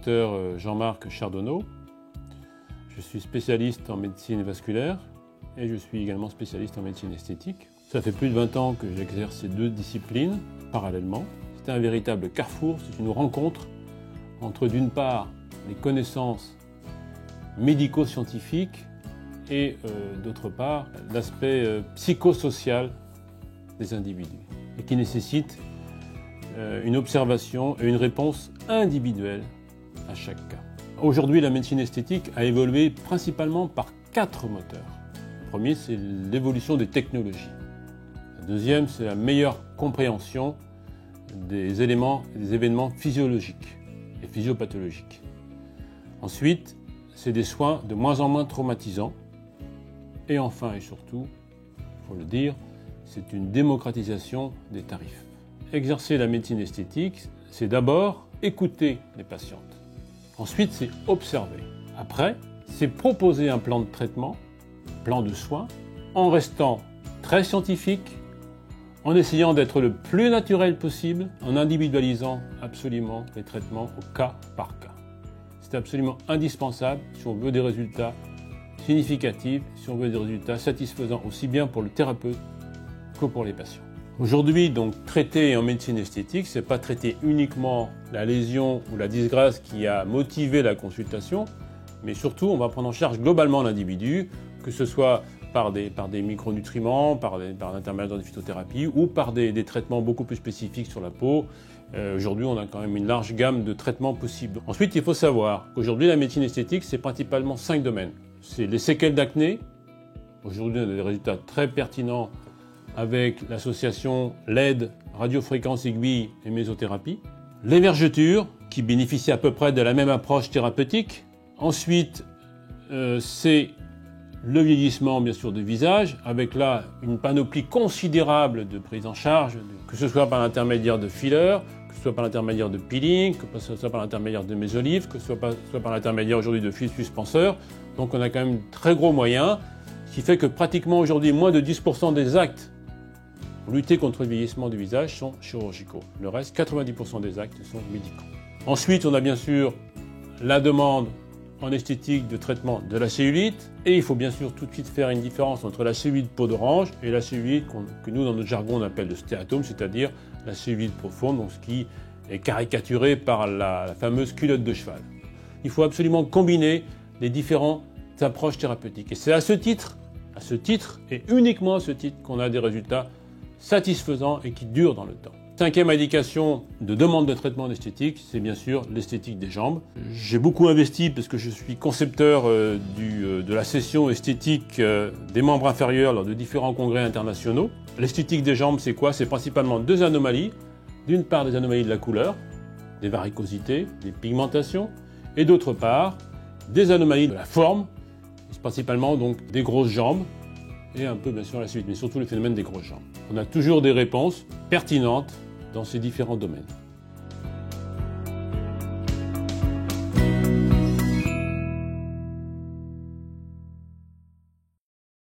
docteur Jean-Marc Chardonneau. Je suis spécialiste en médecine vasculaire et je suis également spécialiste en médecine esthétique. Ça fait plus de 20 ans que j'exerce ces deux disciplines parallèlement. C'est un véritable carrefour, c'est une rencontre entre d'une part les connaissances médico-scientifiques et d'autre part l'aspect psychosocial des individus et qui nécessite une observation et une réponse individuelle à chaque cas. Aujourd'hui, la médecine esthétique a évolué principalement par 4 moteurs. Le premier, c'est l'évolution des technologies. Le deuxième, c'est la meilleure compréhension des éléments et des événements physiologiques et physiopathologiques. Ensuite, c'est des soins de moins en moins traumatisants. Et enfin et surtout, il faut le dire, c'est une démocratisation des tarifs. Exercer la médecine esthétique, c'est d'abord écouter les patientes. Ensuite, c'est observer. Après, c'est proposer un plan de traitement, un plan de soins, en restant très scientifique, en essayant d'être le plus naturel possible, en individualisant absolument les traitements au cas par cas. C'est absolument indispensable si on veut des résultats significatifs, si on veut des résultats satisfaisants aussi bien pour le thérapeute que pour les patients. Aujourd'hui, donc, traiter en médecine esthétique, c'est pas traiter uniquement la lésion ou la disgrâce qui a motivé la consultation, mais surtout, on va prendre en charge globalement l'individu, que ce soit par des micronutriments, par l'intermédiaire de phytothérapie ou par des traitements beaucoup plus spécifiques sur la peau. Aujourd'hui, on a quand même une large gamme de traitements possibles. Ensuite, il faut savoir qu'aujourd'hui, la médecine esthétique, c'est principalement 5 domaines. C'est les séquelles d'acné. Aujourd'hui, on a des résultats très pertinents avec l'association LED, radiofréquence aiguille et mésothérapie. Les vergetures, qui bénéficient à peu près de la même approche thérapeutique. Ensuite, c'est le vieillissement, bien sûr, du visage, avec là une panoplie considérable de prise en charge, que ce soit par l'intermédiaire de fillers, que ce soit par l'intermédiaire de peeling, que ce soit par l'intermédiaire de mésolives, que ce soit par l'intermédiaire aujourd'hui de fils suspenseurs. Donc on a quand même très gros moyens, ce qui fait que pratiquement aujourd'hui, moins de 10% des actes pour lutter contre le vieillissement du visage sont chirurgicaux. Le reste, 90% des actes sont médicaux. Ensuite, on a bien sûr la demande en esthétique de traitement de la cellulite. Et il faut bien sûr tout de suite faire une différence entre la cellulite peau d'orange et la cellulite que nous, dans notre jargon, on appelle le stéatome, c'est-à-dire la cellulite profonde, donc ce qui est caricaturé par la fameuse culotte de cheval. Il faut absolument combiner les différentes approches thérapeutiques. Et c'est à ce titre, et uniquement à ce titre, qu'on a des résultats satisfaisants et qui durent dans le temps. Cinquième indication de demande de traitement d'esthétique, c'est bien sûr l'esthétique des jambes. J'ai beaucoup investi parce que je suis concepteur de la session esthétique des membres inférieurs lors de différents congrès internationaux. L'esthétique des jambes, c'est quoi? C'est principalement 2 anomalies. D'une part, des anomalies de la couleur, des varicosités, des pigmentations, et d'autre part, des anomalies de la forme, c'est principalement donc des grosses jambes, et un peu bien sûr la suite, mais surtout le phénomène des grosses jambes. On a toujours des réponses pertinentes dans ces différents domaines.